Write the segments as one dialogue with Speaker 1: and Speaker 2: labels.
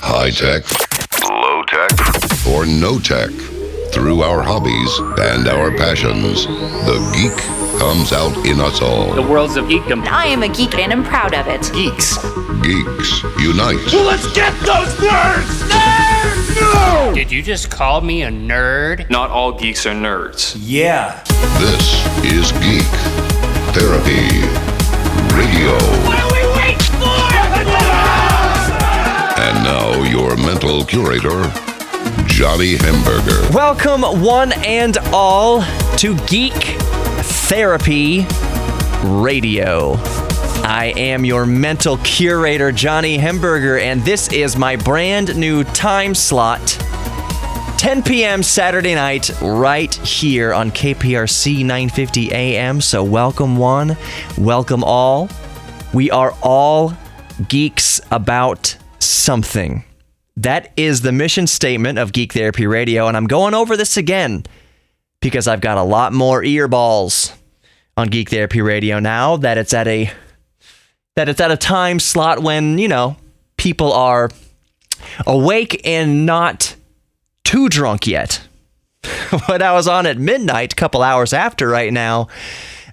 Speaker 1: High tech, low tech, or no tech. Through our hobbies and our passions, the geek comes out in us all.
Speaker 2: The world's of geekdom.
Speaker 3: I am a geek and I'm proud of it.
Speaker 2: Geeks.
Speaker 1: Geeks unite.
Speaker 4: Well, let's get those nerds! Nerds! No!
Speaker 5: Did you just call me a nerd?
Speaker 6: Not all geeks are nerds.
Speaker 4: Yeah.
Speaker 1: This is Geek Therapy Radio.
Speaker 4: What are we waiting for?
Speaker 1: And now your mental curator, Johnny Hamburger.
Speaker 7: Welcome, one and all, to Geek Therapy Radio. I am your mental curator, Johnny Hamburger, and this is my brand new time slot, 10 p.m. Saturday night, right here on KPRC 950 AM. So welcome one, welcome all. We are all geeks about something. That is the mission statement of Geek Therapy Radio, and I'm going over this again because I've got a lot more earballs on Geek Therapy Radio now that it's at a time slot when, you know, people are awake and not too drunk yet. But I was on at midnight, a couple hours after right now.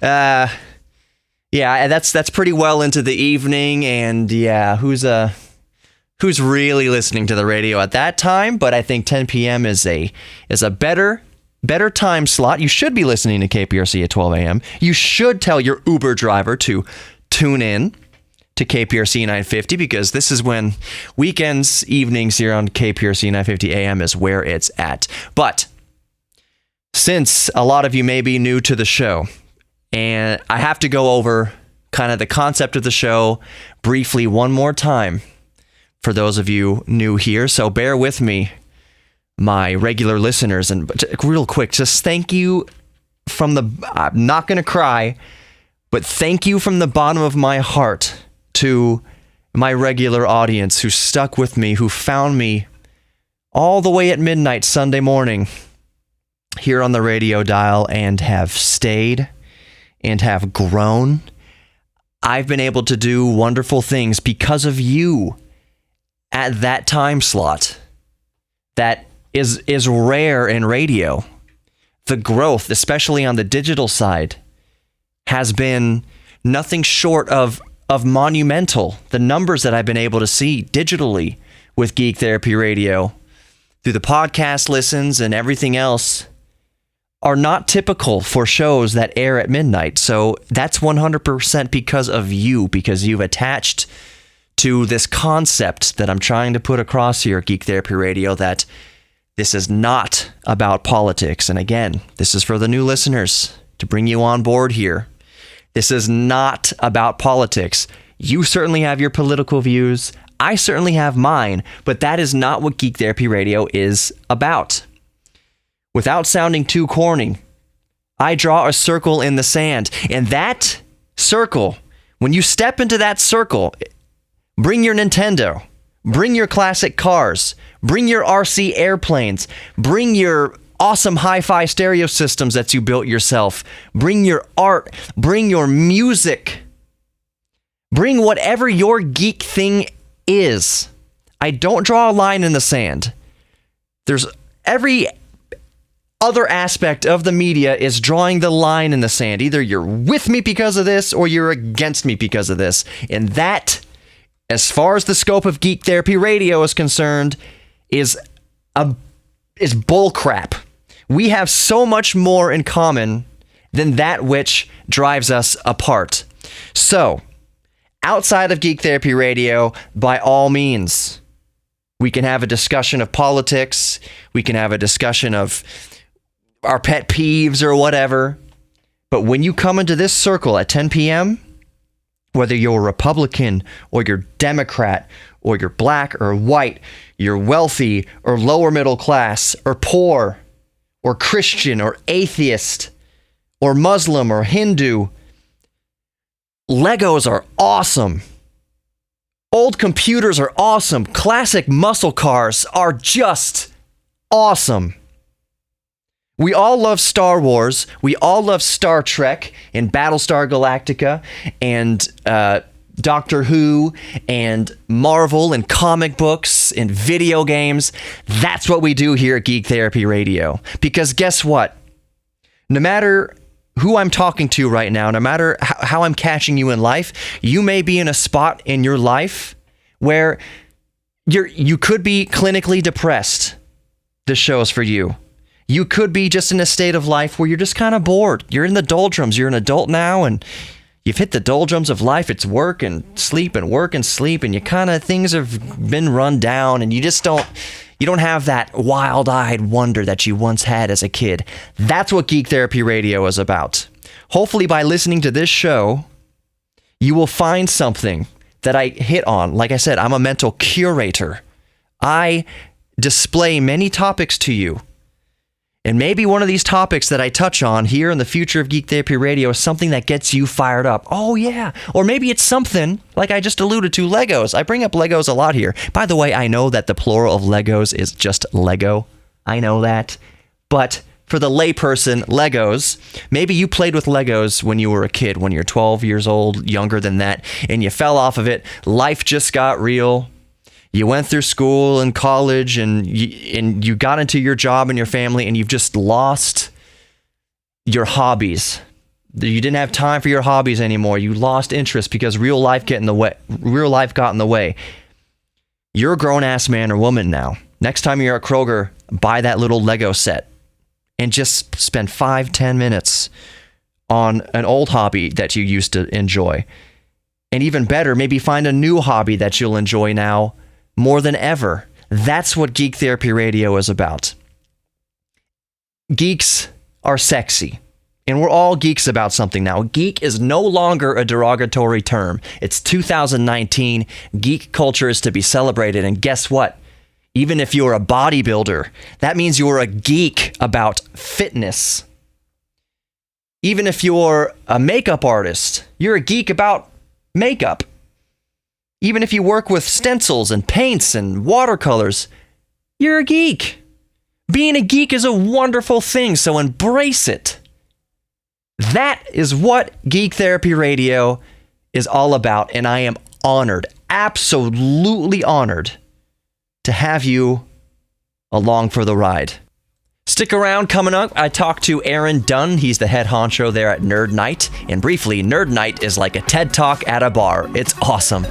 Speaker 7: Yeah, that's pretty well into the evening, and yeah, who's really listening to the radio at that time? But I think 10 p.m. is a better time slot. You should be listening to KPRC at 12 a.m. You should tell your Uber driver to tune in to KPRC 950 because this is when weekends, evenings here on KPRC 950 AM is where it's at. But since a lot of you may be new to the show, and I have to go over kind of the concept of the show briefly one more time for those of you new here. So bear with me, my regular listeners, and real quick, just thank you from the, I'm not going to cry, but thank you from the bottom of my heart to my regular audience who stuck with me, who found me all the way at midnight Sunday morning here on the radio dial and have stayed and have grown. I've been able to do wonderful things because of you at that time slot that is rare in radio. The growth, especially on the digital side, has been nothing short of monumental. The numbers that I've been able to see digitally with Geek Therapy Radio through the podcast listens and everything else are not typical for shows that air at midnight. So that's 100% because of you, because you've attached to this concept that I'm trying to put across here at Geek Therapy Radio, that this is not about politics. And again, this is for the new listeners to bring you on board here. This is not about politics. You certainly have your political views. I certainly have mine, but that is not what Geek Therapy Radio is about. Without sounding too corny, I draw a circle in the sand, and that circle, when you step into that circle, bring your Nintendo, bring your classic cars, bring your RC airplanes, bring your awesome hi-fi stereo systems that you built yourself, bring your art, bring your music, bring whatever your geek thing is. I don't draw a line in the sand. There's every other aspect of the media is drawing the line in the sand. Either you're with me because of this or you're against me because of this. And that, as far as the scope of Geek Therapy Radio is concerned, is bull crap. We have so much more in common than that which drives us apart. So, outside of Geek Therapy Radio, by all means, we can have a discussion of politics. We can have a discussion of our pet peeves or whatever. But when you come into this circle at 10 p.m., whether you're a Republican or you're Democrat or you're black or white, you're wealthy or lower middle class or poor or Christian or atheist or Muslim or Hindu, Legos are awesome. Old computers are awesome. Classic muscle cars are just awesome. We all love Star Wars. We all love Star Trek and Battlestar Galactica and Doctor Who and Marvel and comic books and video games. That's what we do here at Geek Therapy Radio. Because guess what? No matter who I'm talking to right now, no matter how I'm catching you in life, you may be in a spot in your life where you could be clinically depressed. This show is for you. You could be just in a state of life where you're just kind of bored. You're in the doldrums. You're an adult now, and you've hit the doldrums of life. It's work and sleep and work and sleep, and things have been run down, and you don't have that wild-eyed wonder that you once had as a kid. That's what Geek Therapy Radio is about. Hopefully, by listening to this show, you will find something that I hit on. Like I said, I'm a mental curator. I display many topics to you. And maybe one of these topics that I touch on here in the future of Geek Therapy Radio is something that gets you fired up. Oh, yeah. Or maybe it's something, like I just alluded to, Legos. I bring up Legos a lot here. By the way, I know that the plural of Legos is just Lego. I know that. But for the layperson, Legos, maybe you played with Legos when you were a kid, when you're 12 years old, younger than that, and you fell off of it. Life just got real. You went through school and college, and you got into your job and your family, and you've just lost your hobbies. You didn't have time for your hobbies anymore. You lost interest because real life got in the way. You're a grown-ass man or woman now. Next time you're at Kroger, buy that little Lego set and just spend 5-10 minutes on an old hobby that you used to enjoy. And even better, maybe find a new hobby that you'll enjoy now more than ever. That's what Geek Therapy Radio is about. Geeks are sexy, and we're all geeks about something now. Geek is no longer a derogatory term. It's 2019. Geek culture is to be celebrated, and guess what? Even if you're a bodybuilder, that means you're a geek about fitness. Even if you're a makeup artist, you're a geek about makeup. Even if you work with stencils and paints and watercolors, you're a geek. Being a geek is a wonderful thing, so embrace it. That is what Geek Therapy Radio is all about, and I am honored, absolutely honored, to have you along for the ride. Stick around. Coming up, I talked to Aaron Dunn. He's the head honcho there at Nerd Nite. And briefly, Nerd Nite is like a TED Talk at a bar. It's awesome.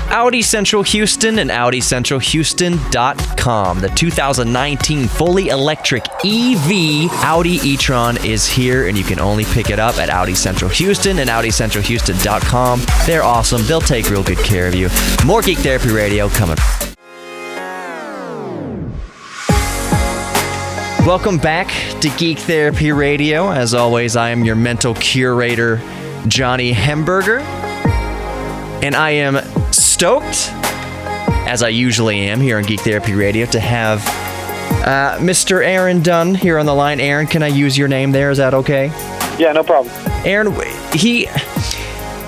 Speaker 7: Audi Central Houston and AudiCentralHouston.com. The 2019 fully electric EV Audi e-tron is here, and you can only pick it up at Audi Central Houston and AudiCentralHouston.com. They're awesome. They'll take real good care of you. More Geek Therapy Radio coming. Welcome back to Geek Therapy Radio. As always, I am your mental curator, Johnny Hemberger. And I am stoked, as I usually am here on Geek Therapy Radio, to have Mr. Aaron Dunn here on the line. Aaron, can I use your name there? Is that okay?
Speaker 2: Yeah, no problem.
Speaker 7: Aaron,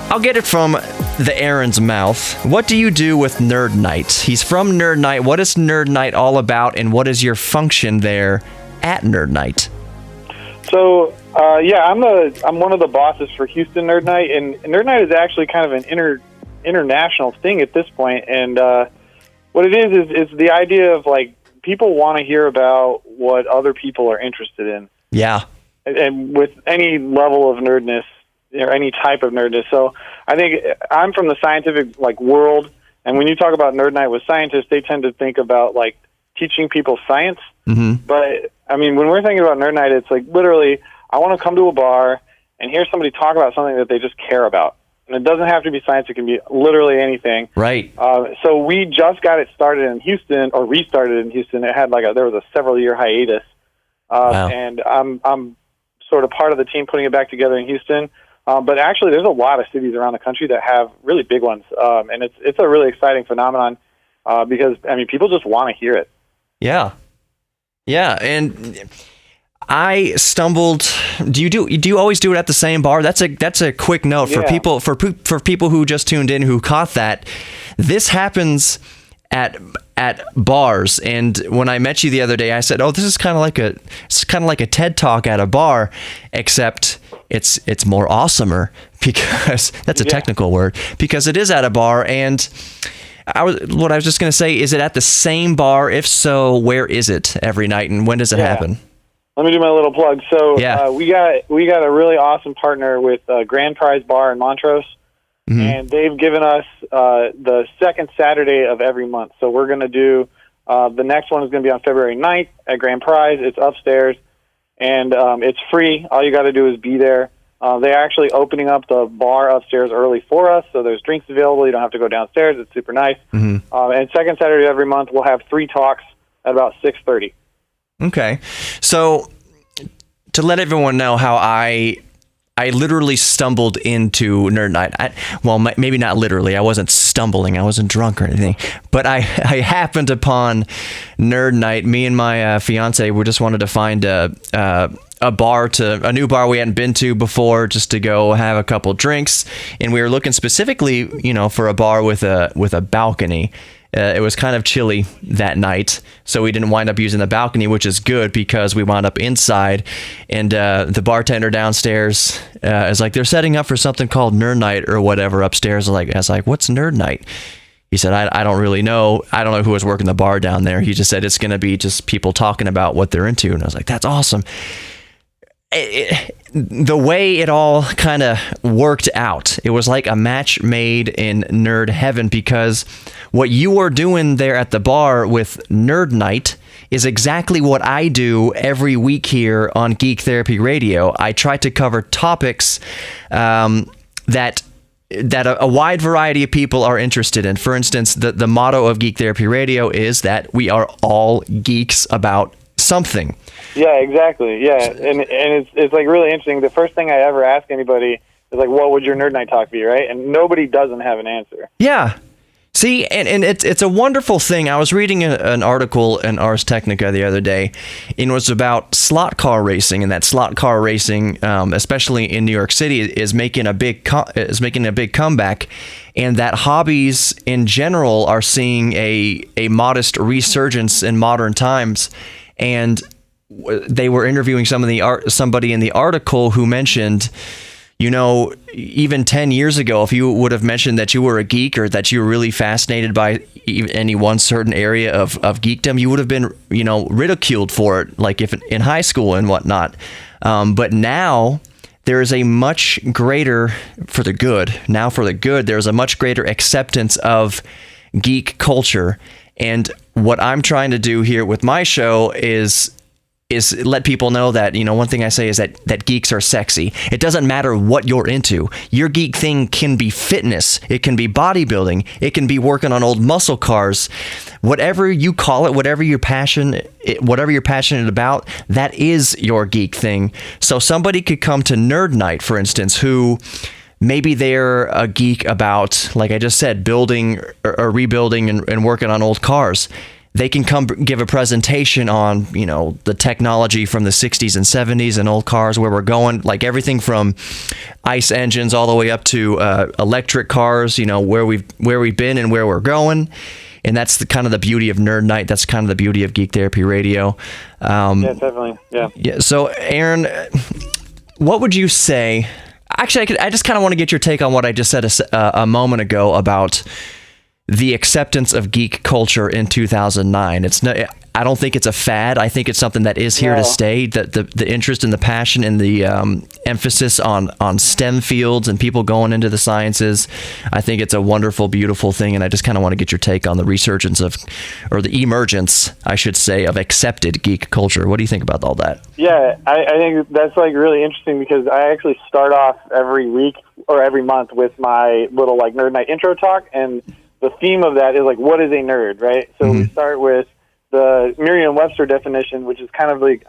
Speaker 7: I'll get it from the Aaron's mouth. What do you do with Nerd Nite? He's from Nerd Nite. What is Nerd Nite all about, and what is your function there at Nerd Nite?
Speaker 2: So, I'm one of the bosses for Houston Nerd Nite, and Nerd Nite is actually kind of an international thing at this point. And what it is the idea of, like, people want to hear about what other people are interested in. Yeah. And with any level of nerdness or any type of nerdness. So I think I'm from the scientific world, and when you talk about Nerd Nite with scientists, they tend to think about teaching people science. Mm-hmm. But I mean, when we're thinking about Nerd Nite, it's literally, I want to come to a bar and hear somebody talk about something that they just care about. And it doesn't have to be science. It can be literally anything. Right. So we just got it started in Houston, or restarted in Houston. It had there was a several-year hiatus. Wow. And I'm sort of part of the team putting it back together in Houston. But actually, there's a lot of cities around the country that have really big ones. And it's a really exciting phenomenon because, I mean, people just want to hear it. Yeah. Yeah, and I stumbled. Do you always do it at the same bar? That's a quick note for people for people who just tuned in who caught that. This happens
Speaker 7: at bars. And when I met you the other day, I said, "Oh, this is kind of like a TED Talk at a bar, except it's more awesomer because that's a technical word, because it is at a bar." And what I was just going to say, is it at the same bar? If so, where is it every night, and when does it happen?
Speaker 2: Let me do my little plug. So we got a really awesome partner with Grand Prize Bar in Montrose. Mm-hmm. And they've given us the second Saturday of every month. So we're going to do, the next one is going to be on February 9th at Grand Prize. It's upstairs, and it's free. All you got to do is be there. They're actually opening up the bar upstairs early for us, so there's drinks available. You don't have to go downstairs. It's super nice. Mm-hmm. And second Saturday of every month, we'll have 3 talks at about 6:30. Okay.
Speaker 7: So to let everyone know how I literally stumbled into Nerd Nite. Maybe not literally. I wasn't stumbling. I wasn't drunk or anything. But I happened upon Nerd Nite. Me and my fiance, we just wanted to find a new bar we hadn't been to before, just to go have a couple drinks. And we were looking specifically, for a bar with a balcony. It was kind of chilly that night, so we didn't wind up using the balcony, which is good because we wound up inside. And the bartender downstairs is like, they're setting up for something called Nerd Nite or whatever upstairs. I was like, what's Nerd Nite? He said, I don't really know. I don't know who was working the bar down there. He just said it's going to be just people talking about what they're into. And I was like, that's awesome. The way it all kind of worked out, it was like a match made in nerd heaven, because what you are doing there at the bar with Nerd Nite is exactly what I do every week here on Geek Therapy Radio. I try to cover topics that a wide variety of people are interested in. For instance, the motto of Geek Therapy Radio is that we are all geeks about something.
Speaker 2: Yeah, exactly. Yeah, and it's like really interesting. The first thing I ever ask anybody is like, what would your Nerd Nite talk be, right? And nobody doesn't have an answer.
Speaker 7: Yeah. See, and it's a wonderful thing. I was reading an article in Ars Technica the other day, and it was about slot car racing, and that slot car racing, especially in New York City, is making a big comeback, and that hobbies in general are seeing a modest resurgence in modern times. And they were interviewing somebody in the article who mentioned, even 10 years ago, if you would have mentioned that you were a geek or that you were really fascinated by any one certain area of geekdom, you would have been, ridiculed for it, like if in high school and whatnot. But now there is a much greater, for the good, there's a much greater acceptance of geek culture. And what I'm trying to do here with my show is let people know that, one thing I say is that geeks are sexy. It doesn't matter what you're into. Your geek thing can be fitness. It can be bodybuilding. It can be working on old muscle cars. Whatever you call it, whatever you're passionate about, that is your geek thing. So somebody could come to Nerd Nite, for instance, who maybe they're a geek about, like I just said, building or rebuilding and working on old cars. They can come give a presentation on, the technology from the 60s and 70s and old cars, where we're going, like everything from ICE engines all the way up to electric cars, where we've been and where we're going. And that's the kind of the beauty of Nerd Nite. That's kind of the beauty of Geek Therapy Radio.
Speaker 2: Yeah, definitely. Yeah.
Speaker 7: So, Aaron, what would you say? Actually, I just kind of want to get your take on what I just said a moment ago about the acceptance of geek culture in 2009. I don't think it's a fad. I think it's something that is here to stay. That the interest and the passion and the emphasis on STEM fields and people going into the sciences, I think it's a wonderful, beautiful thing. And I just kind of want to get your take on the resurgence or the emergence, I should say, of accepted geek culture. What do you think about all that?
Speaker 2: Yeah, I think that's like really interesting, because I actually start off every week or every month with my little like Nerd Nite intro talk, and the theme of that is like, what is a nerd, right? So we start with the Merriam-Webster definition, which is kind of like,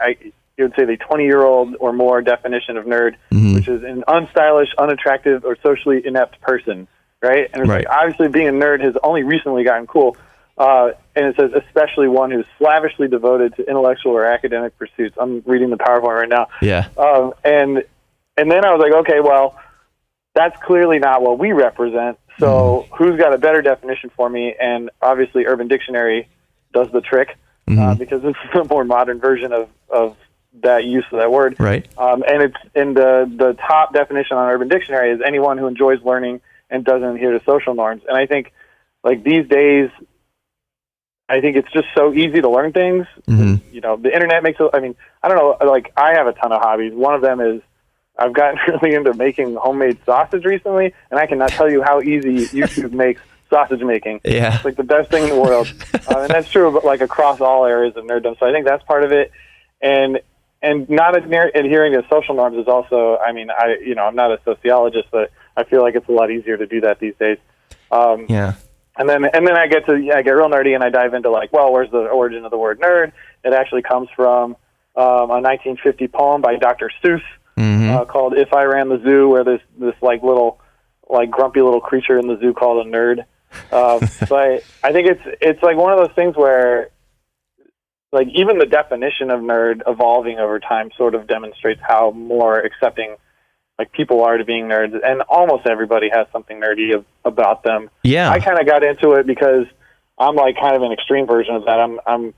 Speaker 2: you would say, the 20-year-old or more definition of nerd, which is an unstylish, unattractive, or socially inept person, right? And it's like, obviously being a nerd has only recently gotten cool. And it says, especially one who's slavishly devoted to intellectual or academic pursuits. I'm reading the PowerPoint right now.
Speaker 7: Yeah.
Speaker 2: And then I was like, okay, well, that's clearly not what we represent. So who's got a better definition for me? And obviously Urban Dictionary does the trick because it's a more modern version of that use of that word.
Speaker 7: Right.
Speaker 2: And it's in the top definition on Urban Dictionary is anyone who enjoys learning and doesn't adhere to social norms. And I think like these days, I think it's just so easy to learn things. You know, the internet makes it, I mean, I don't know, like I have a ton of hobbies. One of them is I've gotten really into making homemade sausage recently, and I cannot tell you how easy YouTube makes sausage making.
Speaker 7: Yeah.
Speaker 2: It's like the best thing in the world. And that's true, but like across all areas of nerddom. So I think that's part of it. And not adhering to social norms is also, I mean, I'm not a sociologist, but I feel like it's a lot easier to do that these days.
Speaker 7: Yeah.
Speaker 2: And then I get real nerdy and I dive into like, well, where's the origin of the word nerd? It actually comes from a 1950 poem by Dr. Seuss called "If I Ran the Zoo," where there's this like little, like grumpy little creature in the zoo called a nerd. But I think it's like one of those things where, like, even the definition of nerd evolving over time sort of demonstrates how more accepting like people are to being nerds, and almost everybody has something nerdy about them.
Speaker 7: Yeah,
Speaker 2: I kind of got into it because I'm like kind of an extreme version of that.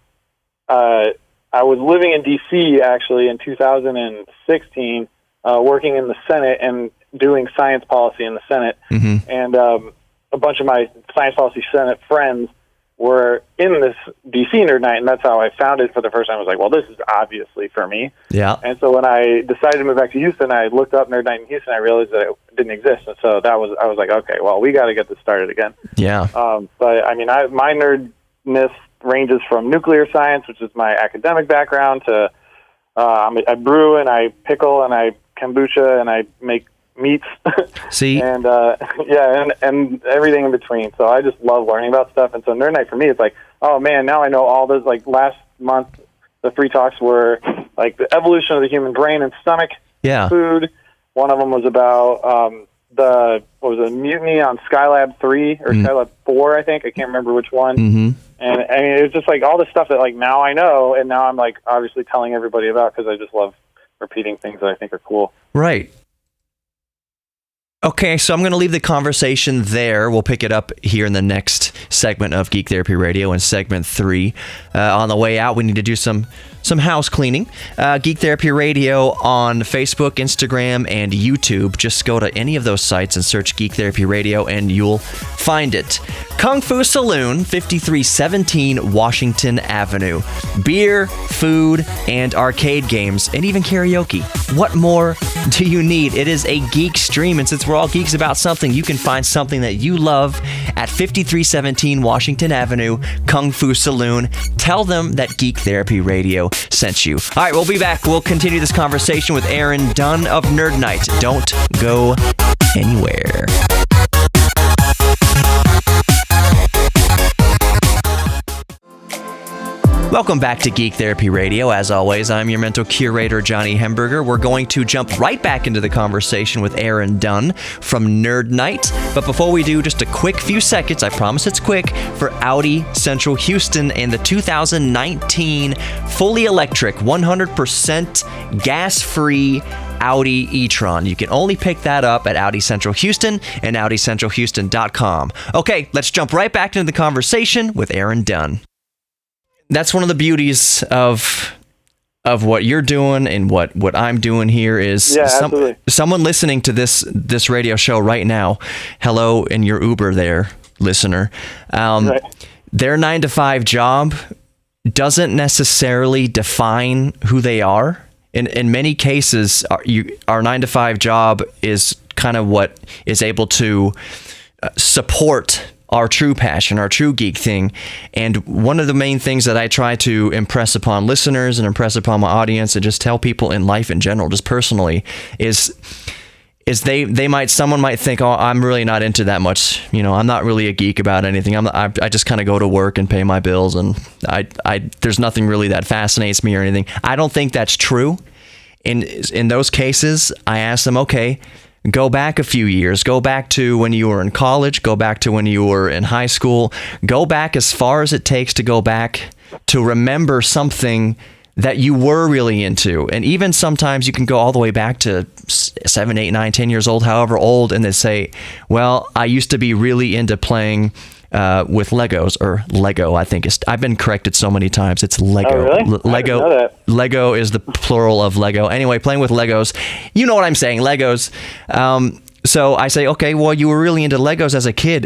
Speaker 2: I was living in D.C. actually in 2016, working in the Senate and doing science policy in the Senate, and a bunch of my science policy Senate friends were in this DC Nerd Night, and that's how I found it for the first time. I was like, well, this is obviously for me. Yeah. And so when I decided to move back to Houston, I looked up Nerd Night in Houston. I realized that it didn't exist, and so I was like, okay, well, we got to get this started again. Yeah. But I mean, my nerdness ranges from nuclear science, which is my academic background, to I brew and I pickle and I kombucha and I make meats. See? And and everything in between. So I just love learning about stuff. And so Nerd Night for me is like, oh man, now I know all this. Like last month, the 3 talks were like the evolution of the human brain and stomach, food. One of them was about the mutiny on Skylab 3 or Skylab 4, I think. I can't remember which one. And I mean, it was just like all this stuff that like now I know, and now I'm like obviously telling everybody about because I just love repeating things that I think are cool. Right.
Speaker 7: Okay, so I'm going to leave the conversation there. We'll pick it up here in the next segment of Geek Therapy Radio in segment 3. On the way out, we need to do some house cleaning. Geek Therapy Radio on Facebook, Instagram, and YouTube. Just go to any of those sites and search Geek Therapy Radio, and you'll find it. Kung Fu Saloon, 5317 Washington Avenue. Beer, food, and arcade games, and even karaoke. What more do you need? It is a geek stream, and since we're all geeks about something, you can find something that you love at 5317 Washington Avenue, Kung Fu Saloon. Tell them that Geek Therapy Radio sent you. All right, we'll be back. We'll continue this conversation with Aaron Dunn of Nerd Nite. Don't go anywhere. Welcome back to Geek Therapy Radio. As always, I'm your mental curator, Johnny Hemberger. We're going to jump right back into the conversation with Aaron Dunn from Nerd Nite. But before we do, just a quick few seconds, I promise it's quick, for Audi Central Houston and the 2019 fully electric, 100% gas-free Audi e-tron. You can only pick that up at Audi Central Houston and AudiCentralHouston.com. Okay, let's jump right back into the conversation with Aaron Dunn. That's one of the beauties of what you're doing and what I'm doing here is someone listening to this radio show right now. Hello in your Uber there, listener. Their 9-to-5 job doesn't necessarily define who they are. In many cases, our 9-to-5 job is kind of what is able to support our true passion, our true geek thing. And one of the main things that I try to impress upon listeners and impress upon my audience and just tell people in life in general, just personally, is someone might think, oh, I'm really not into that much. You know, I'm not really a geek about anything. I just kind of go to work and pay my bills, and there's nothing really that fascinates me or anything. I don't think that's true. In those cases, I ask them, okay, go back a few years. Go back to when you were in college. Go back to when you were in high school. Go back as far as it takes to go back to remember something that you were really into. And even sometimes you can go all the way back to 7, 8, 9, 10 years old, however old, and they say, well, I used to be really into playing with Legos, or Lego, I think. I've been corrected so many times. It's Lego.
Speaker 2: Oh, really?
Speaker 7: Lego.
Speaker 2: I didn't know that.
Speaker 7: Lego is the plural of Lego. Anyway, playing with Legos. You know what I'm saying, Legos. So I say, okay, well, you were really into Legos as a kid.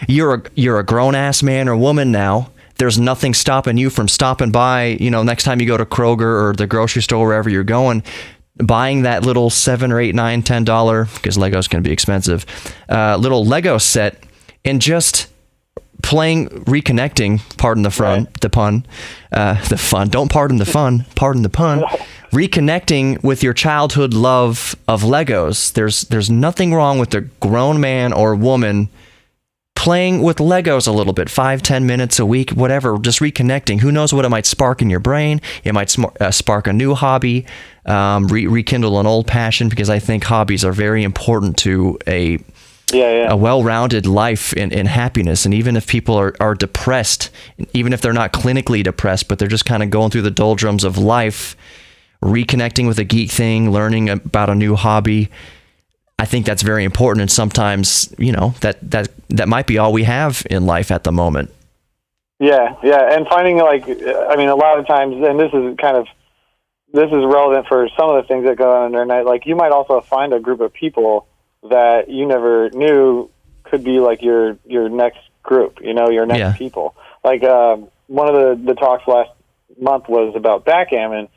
Speaker 7: You're a grown-ass man or woman now. There's nothing stopping you from stopping by, next time you go to Kroger or the grocery store, wherever you're going, buying that little $7 or $8, $9, $10, because Legos can be expensive, little Lego set, and just reconnecting, pardon the fun, the pun, the fun, don't pardon the fun, pardon the pun, reconnecting with your childhood love of Legos. There's nothing wrong with a grown man or woman playing with Legos a little bit, 5-10 minutes a week, whatever, just reconnecting. Who knows what it might spark in your brain? It might spark a new hobby, rekindle an old passion, because I think hobbies are very important to a well-rounded life and happiness. And even if people are depressed, even if they're not clinically depressed, but they're just kind of going through the doldrums of life, reconnecting with a geek thing, learning about a new hobby, I think that's very important. And sometimes, that might be all we have in life at the moment.
Speaker 2: Yeah. And finding, a lot of times, and this is relevant for some of the things that go on in Nerd Nite, like you might also find a group of people that you never knew could be like your next group, your next people. Like one of the talks last month was about backgammon,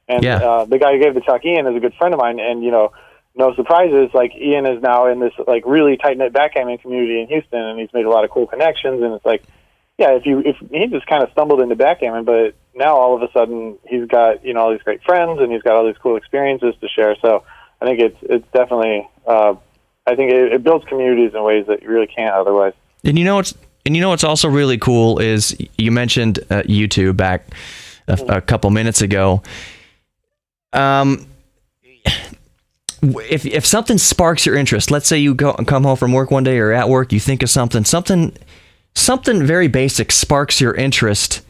Speaker 2: and the guy who gave the talk, Ian, is a good friend of mine, and no surprises, like Ian is now in this like really tight-knit backgammon community in Houston, and he's made a lot of cool connections, and it's like, if he just kind of stumbled into backgammon, but now all of a sudden he's got, all these great friends, and he's got all these cool experiences to share. So I think it's definitely, I think it builds communities in ways that you really can't otherwise. And
Speaker 7: what's also really cool is you mentioned YouTube back a couple minutes ago. If something sparks your interest, let's say you come home from work one day or at work, you think of something very basic sparks your interest.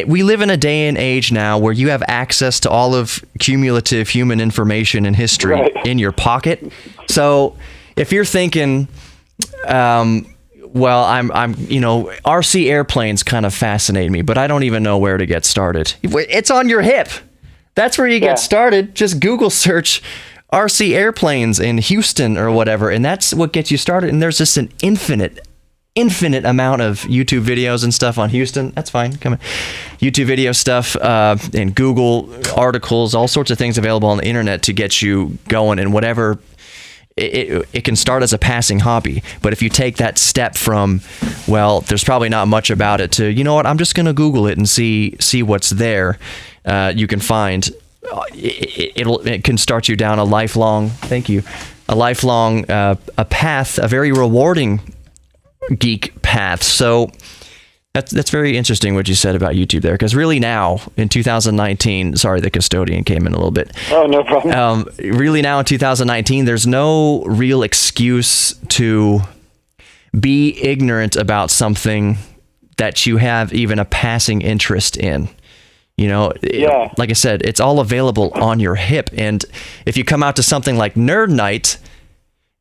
Speaker 7: We live in a day and age now where you have access to all of cumulative human information and history in your pocket. So if you're thinking, I'm RC airplanes kind of fascinate me, but I don't even know where to get started. It's on your hip. That's where you get started. Just Google search RC airplanes in Houston or whatever, and that's what gets you started. And there's just an infinite amount of YouTube videos and stuff on Houston. That's fine. Come on. YouTube video stuff and Google articles, all sorts of things available on the internet to get you going, and whatever. It can start as a passing hobby, but if you take that step from, well, there's probably not much about it, to, I'm just going to Google it and see what's there, you can find. It can start you down a lifelong a path, a very rewarding geek path. So that's very interesting what you said about YouTube there, because really now in 2019, sorry, the custodian came in a little bit.
Speaker 2: Oh, no problem.
Speaker 7: Really now in 2019, there's no real excuse to be ignorant about something that you have even a passing interest in. Like I said, it's all available on your hip. And if you come out to something like Nerd Nite,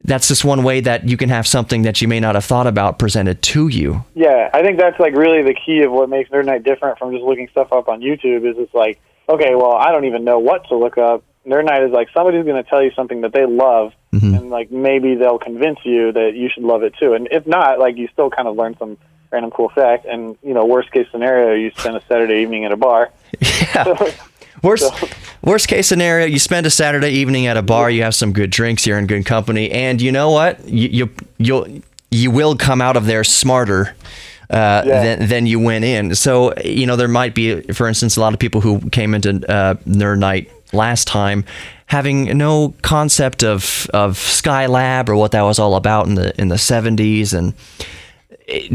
Speaker 7: that's just one way that you can have something that you may not have thought about presented to you. Yeah,
Speaker 2: I think that's like really the key of what makes Nerd Nite different from just looking stuff up on YouTube. Is it's like, okay, well, I don't even know what to look up. Nerd Nite is like somebody's going to tell you something that they love, and like maybe they'll convince you that you should love it too. And if not, like you still kind of learn some random cool fact. And worst case scenario, you spend a Saturday evening at a bar.
Speaker 7: Yeah. Worst case scenario, you spend a Saturday evening at a bar, you have some good drinks, you're in good company, and you know what? You will come out of there smarter than you went in. So, there might be, for instance, a lot of people who came into Nerd Nite last time having no concept of Skylab or what that was all about in the 70s, and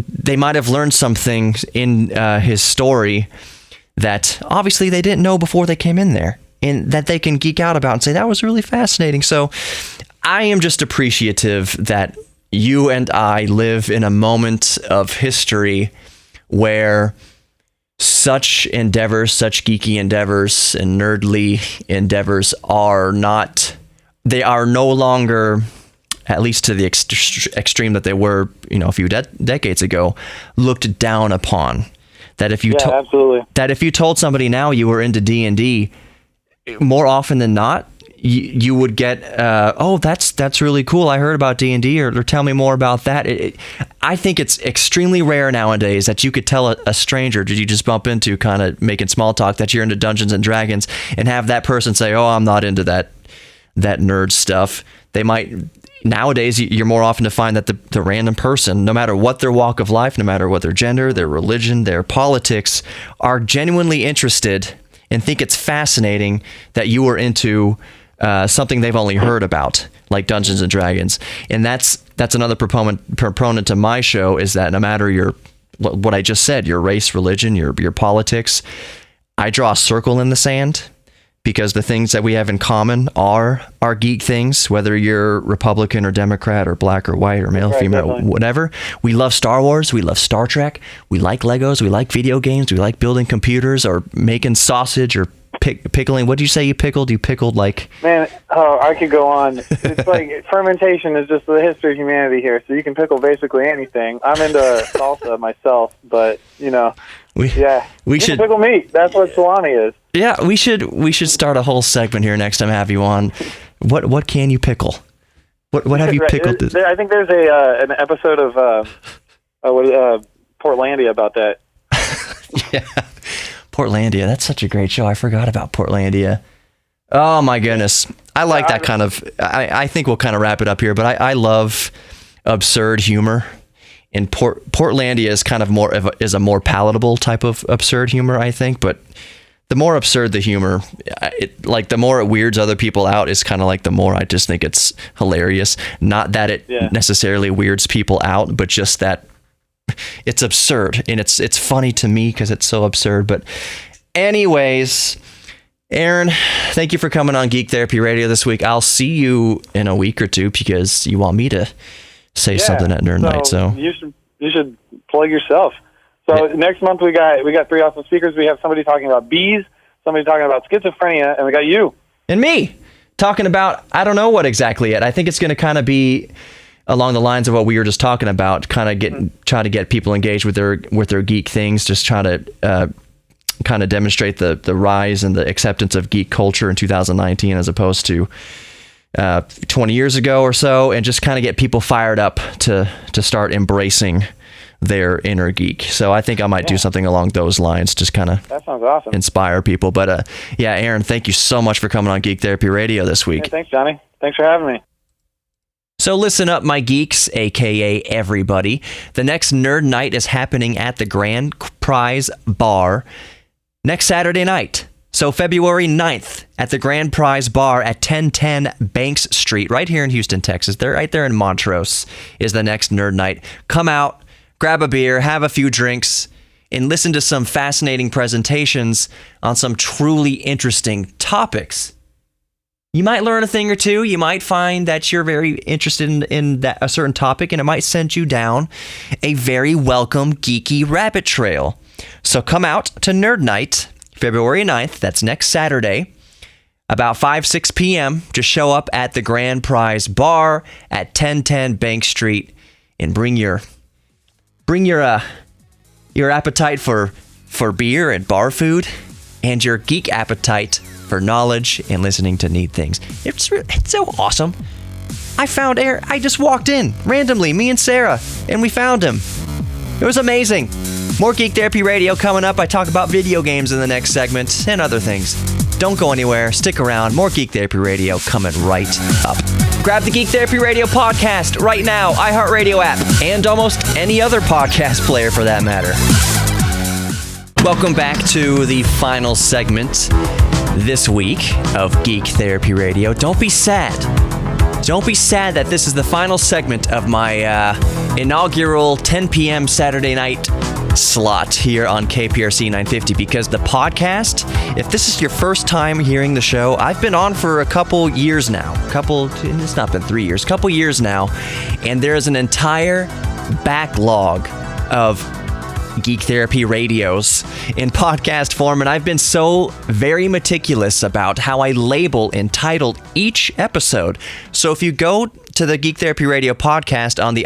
Speaker 7: they might have learned something in his story that obviously they didn't know before they came in there, and that they can geek out about and say, that was really fascinating. So I am just appreciative that you and I live in a moment of history where such endeavors, such geeky endeavors and nerdly endeavors are no longer, at least to the extreme that they were, a few decades ago, looked down upon. That if you
Speaker 2: absolutely.
Speaker 7: That if you told somebody now you were into D&D, more often than not, you would get, oh, that's really cool. I heard about D&D, or tell me more about that. I think it's extremely rare nowadays that you could tell a stranger that you just bump into, kind of making small talk, that you're into Dungeons and Dragons, and have that person say, oh, I'm not into that nerd stuff. They might, nowadays, you're more often to find that the random person, no matter what their walk of life, no matter what their gender, their religion, their politics, are genuinely interested and think it's fascinating that you are into something they've only heard about, like Dungeons and Dragons. And that's another proponent to my show, is that no matter what I just said, your race, religion, your politics, I draw a circle in the sand, because the things that we have in common are our geek things, whether you're Republican or Democrat or black or white or male, female,
Speaker 2: definitely.
Speaker 7: whatever. We love Star Wars. We love Star Trek. We like Legos. We like video games. We like building computers or making sausage or pickling. What did you say you pickled? You pickled like... Man,
Speaker 2: I could go on. It's like fermentation is just the history of humanity here, so you can pickle basically anything. I'm into salsa myself, but, we should pickle meat. That's what salami is.
Speaker 7: Yeah, we should start a whole segment here next time I have you on. What can you pickle? What have you pickled?
Speaker 2: I think there's an episode of Portlandia about that.
Speaker 7: Yeah. Portlandia, that's such a great show. I forgot about Portlandia. Oh my goodness. I like that kind of, I think we'll kind of wrap it up here, but I love absurd humor. And Portlandia is kind of is a more palatable type of absurd humor, I think, but the more absurd the humor, the more it weirds other people out, is kind of like the more I just think it's hilarious. Not that it necessarily weirds people out, but just that it's absurd, and it's funny to me because it's so absurd. But anyways, Aaron, thank you for coming on Geek Therapy Radio this week. I'll see you in a week or two because you want me to say something at Nerd Nite. So
Speaker 2: you should plug yourself. So next month we got 3 awesome speakers. We have somebody talking about bees, somebody talking about schizophrenia, and we got you
Speaker 7: and me talking about, I don't know what exactly yet. I think it's going to kind of be along the lines of what we were just talking about, kind of try to get people engaged with their geek things, just try to kind of demonstrate the rise and the acceptance of geek culture in 2019 as opposed to 20 years ago or so, and just kind of get people fired up to start embracing their inner geek. So I think I might do something along those lines, just kind of
Speaker 2: that sounds awesome.
Speaker 7: Inspire people. But Aaron, thank you so much for coming on Geek Therapy Radio this week.
Speaker 2: Yeah, thanks, Johnny. Thanks for having me.
Speaker 7: So listen up, my geeks, aka everybody. The next Nerd Nite is happening at the Grand Prize Bar next Saturday night. So February 9th at the Grand Prize Bar at 1010 Banks Street, right here in Houston, Texas. They're right there in Montrose is the next Nerd Nite. Come out, grab a beer, have a few drinks, and listen to some fascinating presentations on some truly interesting topics. You might learn a thing or two. You might find that you're very interested in a certain topic, and it might send you down a very welcome geeky rabbit trail. So come out to Nerd Nite, February 9th. That's next Saturday, about 6 p.m. Just show up at the Grand Prize Bar at 1010 Bank Street and bring your appetite for beer and bar food, and your geek appetite for knowledge and listening to neat things. It's so awesome. I found Aaron. I just walked in randomly, me and Sarah, and we found him. It was amazing. More Geek Therapy Radio coming up. I talk about video games in the next segment and other things. Don't go anywhere. Stick around. More Geek Therapy Radio coming right up. Grab the Geek Therapy Radio podcast right now, iHeartRadio app, and almost any other podcast player for that matter. Welcome back to the final segment this week of Geek Therapy Radio. Don't be sad. Don't be sad that this is the final segment of my inaugural 10 p.m. Saturday night slot here on KPRC 950, because the podcast, if this is your first time hearing the show, I've been on for a couple years now. It's not been 3 years, couple years now, and there is an entire backlog of Geek Therapy Radios in podcast form, and I've been so very meticulous about how I label and title each episode. So if you go to the Geek Therapy Radio podcast on the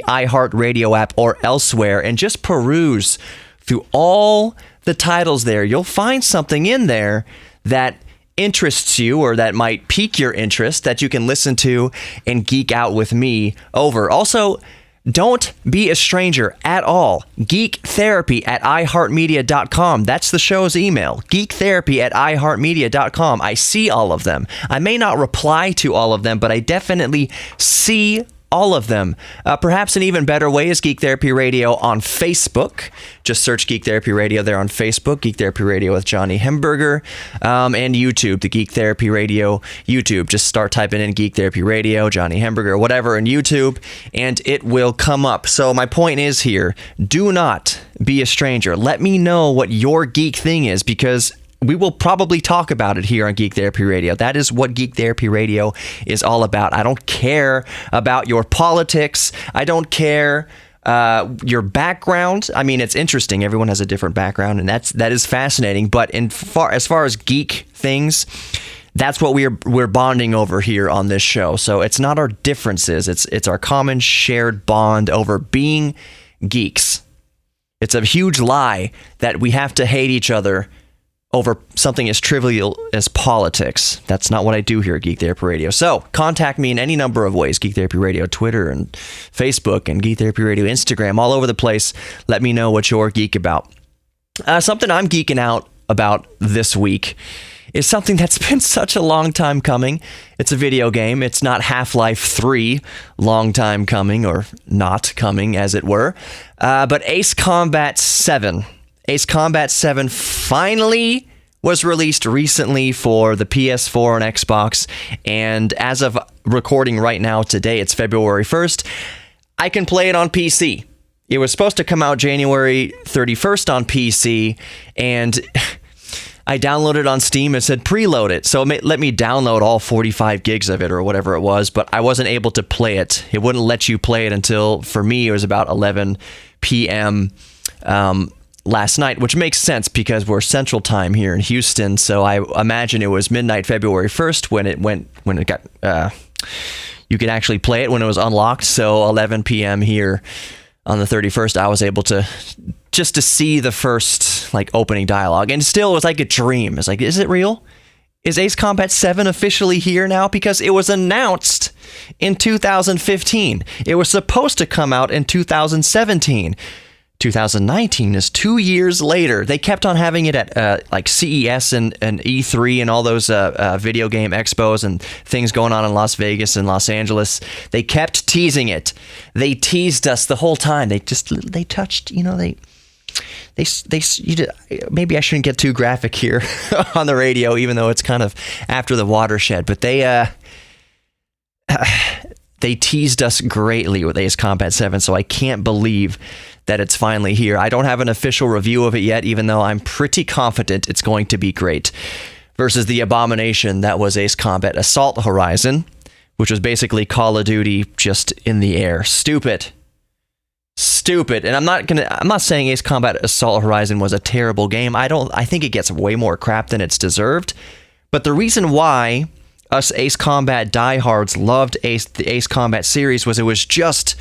Speaker 7: iHeartRadio app or elsewhere and just peruse through all the titles there, you'll find something in there that interests you or that might pique your interest that you can listen to and geek out with me over. Also, don't be a stranger at all. geektherapy@iheartmedia.com. That's the show's email. geektherapy@iheartmedia.com. I see all of them. I may not reply to all of them, but I definitely see all of them. Perhaps an even better way is Geek Therapy Radio on Facebook. Just search Geek Therapy Radio there on Facebook, Geek Therapy Radio with Johnny Hemberger, and YouTube, the Geek Therapy Radio YouTube. Just start typing in Geek Therapy Radio, Johnny Hemberger, whatever in YouTube, and it will come up. So my point is here, do not be a stranger. Let me know what your geek thing is, because we will probably talk about it here on Geek Therapy Radio. That is what Geek Therapy Radio is all about. I don't care about your politics. I don't care your background. I mean, it's interesting. Everyone has a different background, and that is fascinating. But as far as geek things, that's what we're bonding over here on this show. So it's not our differences. It's our common shared bond over being geeks. It's a huge lie that we have to hate each other over something as trivial as politics. That's not what I do here at Geek Therapy Radio. So contact me in any number of ways. Geek Therapy Radio Twitter and Facebook and Geek Therapy Radio Instagram, all over the place. Let me know what you're geek about. Something I'm geeking out about this week is something that's been such a long time coming. It's a video game. It's not Half-Life 3, long time coming, or not coming, as it were, but Ace Combat 7. Ace Combat 7 finally was released recently for the PS4 and Xbox, and as of recording right now today, it's February 1st, I can play it on PC. It was supposed to come out January 31st on PC, and I downloaded it on Steam. It said preload it, so it let me download all 45 gigs of it or whatever it was, but I wasn't able to play it. It wouldn't let you play it until, for me, it was about 11 p.m., last night, which makes sense because we're Central Time here in Houston. So I imagine it was midnight February 1st when it got, you could actually play it when it was unlocked. So 11 p.m. here on the 31st, I was able to see the first opening dialogue, and still it was like a dream. It's like, is it real? Is Ace Combat 7 officially here now? Because it was announced in 2015. It was supposed to come out in 2017. 2019 is 2 years later. They kept on having it at CES and E3 and all those video game expos and things going on in Las Vegas and Los Angeles. They kept teasing it. They teased us the whole time. They touched, maybe I shouldn't get too graphic here on the radio, even though it's kind of after the watershed, but they teased us greatly with Ace Combat 7, so I can't believe that it's finally here. I don't have an official review of it yet, even though I'm pretty confident it's going to be great. Versus the abomination that was Ace Combat Assault Horizon, which was basically Call of Duty just in the air. Stupid. And I'm not saying Ace Combat Assault Horizon was a terrible game. I think it gets way more crap than it's deserved. But the reason why us Ace Combat diehards loved the Ace Combat series was it was just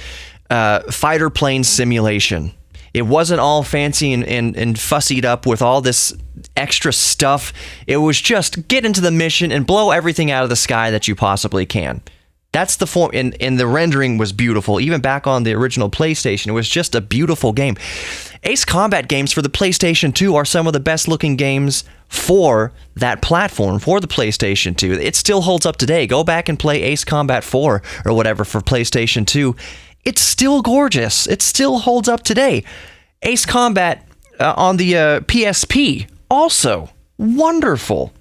Speaker 7: fighter plane simulation. It wasn't all fancy and fussied up with all this extra stuff. It was just get into the mission and blow everything out of the sky that you possibly can. That's the form, and the rendering was beautiful. Even back on the original PlayStation, it was just a beautiful game. Ace Combat games for the PlayStation 2 are some of the best looking games for that platform, for the PlayStation 2. It still holds up today. Go back and play Ace Combat 4 or whatever for PlayStation 2. It's still gorgeous. It still holds up today. Ace Combat on the PSP, also wonderful.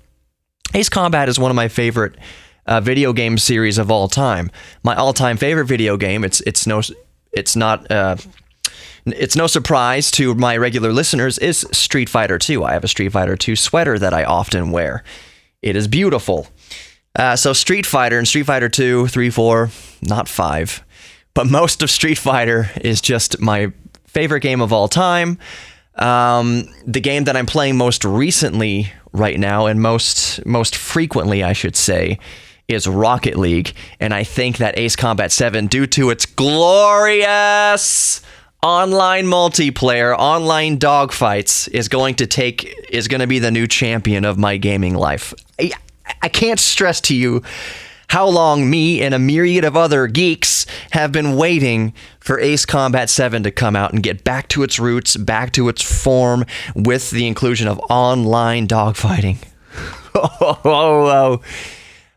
Speaker 7: Ace Combat is one of my favorite video game series of all time. My all-time favorite video game. It's no surprise to my regular listeners, is Street Fighter 2. I have a Street Fighter 2 sweater that I often wear. It is beautiful. So Street Fighter and Street Fighter 2, 3, 4, not 5. But most of Street Fighter is just my favorite game of all time. The game that I'm playing most recently right now, and most frequently, I should say, is Rocket League. And I think that Ace Combat 7, due to its glorious online multiplayer, online dogfights, is going to be the new champion of my gaming life. I can't stress to you how long me and a myriad of other geeks have been waiting for Ace Combat 7 to come out and get back to its roots, back to its form, with the inclusion of online dogfighting.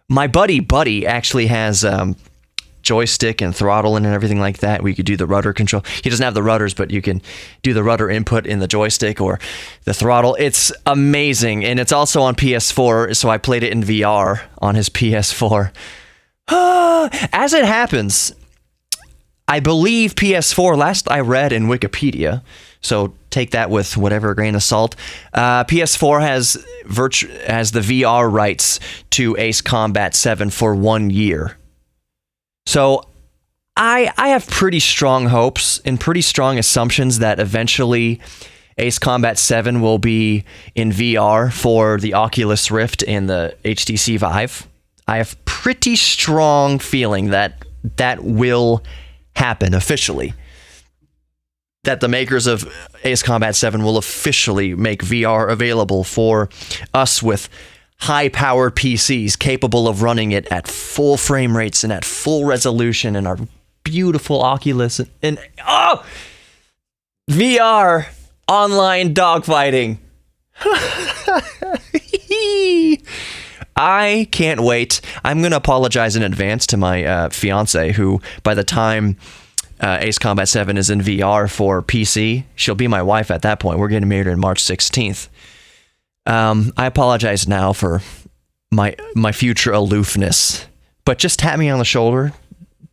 Speaker 7: My buddy actually has joystick and throttle and everything like that. We could do the rudder control. He doesn't have the rudders, but you can do the rudder input in the joystick or the throttle. It's amazing, and it's also on PS4, so I played it in VR on his PS4. As it happens, I believe PS4, last I read in Wikipedia, so take that with whatever grain of salt, PS4 has the VR rights to Ace Combat 7 for 1 year. So I have pretty strong hopes and pretty strong assumptions that eventually Ace Combat 7 will be in VR for the Oculus Rift and the HTC Vive. I have pretty strong feeling that that will happen officially. That the makers of Ace Combat 7 will officially make VR available for us with high-powered PCs capable of running it at full frame rates and at full resolution and our beautiful Oculus and VR online dogfighting. I can't wait. I'm going to apologize in advance to my fiance, who by the time Ace Combat 7 is in VR for PC, she'll be my wife at that point. We're getting married on March 16th. I apologize now for my future aloofness, but just tap me on the shoulder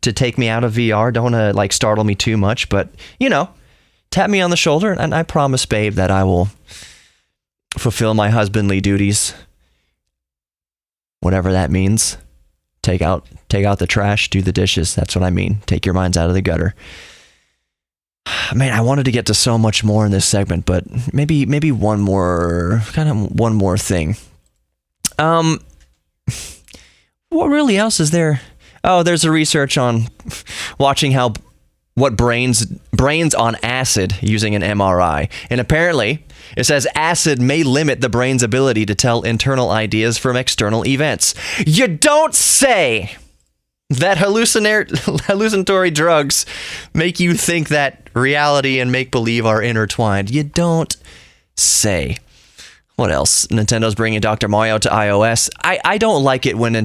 Speaker 7: to take me out of VR. Don't want to startle me too much, but tap me on the shoulder, and I promise, babe, that I will fulfill my husbandly duties, whatever that means. Take out the trash, do the dishes. That's what I mean. Take your minds out of the gutter. Man, I wanted to get to so much more in this segment, but maybe one more thing. What really else is there? Oh, there's a research on watching what brains on acid using an MRI. And apparently, it says acid may limit the brain's ability to tell internal ideas from external events. You don't say that hallucinatory drugs make you think that reality and make-believe are intertwined. You don't say. What else? Nintendo's bringing Dr. Mario to iOS. I don't like it when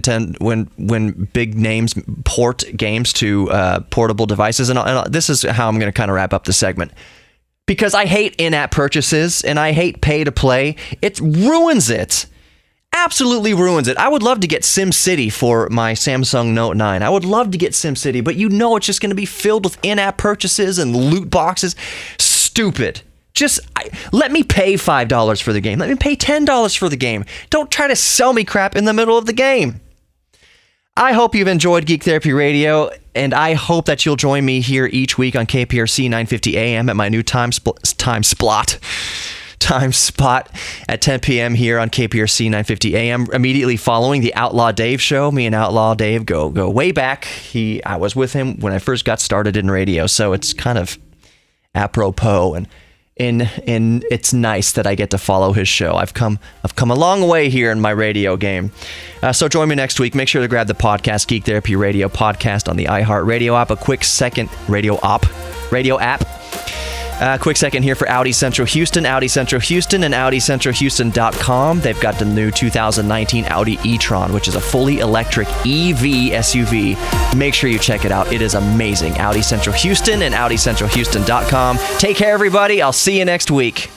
Speaker 7: when big names port games to portable devices, and this is how I'm going to kind of wrap up the segment. Because I hate in-app purchases and I hate pay-to-play. It ruins it. Absolutely ruins it. I would love to get SimCity for my Samsung Note 9. I would love to get SimCity, but it's just going to be filled with in-app purchases and loot boxes. Stupid. Let me pay $5 for the game. Let me pay $10 for the game. Don't try to sell me crap in the middle of the game. I hope you've enjoyed Geek Therapy Radio, and I hope that you'll join me here each week on KPRC 950 AM at my new time spot at 10 p.m. here on KPRC 950 AM. Immediately following the Outlaw Dave show, me and Outlaw Dave go way back. I was with him when I first got started in radio, so it's kind of apropos and it's nice that I get to follow his show. I've come a long way here in my radio game. So join me next week. Make sure to grab the podcast, Geek Therapy Radio podcast on the iHeartRadio app. A quick second, radio app. Quick second here for Audi Central Houston, and AudiCentralHouston.com. They've got the new 2019 Audi e-tron, which is a fully electric EV SUV. Make sure you check it out. It is amazing. Audi Central Houston and AudiCentralHouston.com. Take care, everybody. I'll see you next week.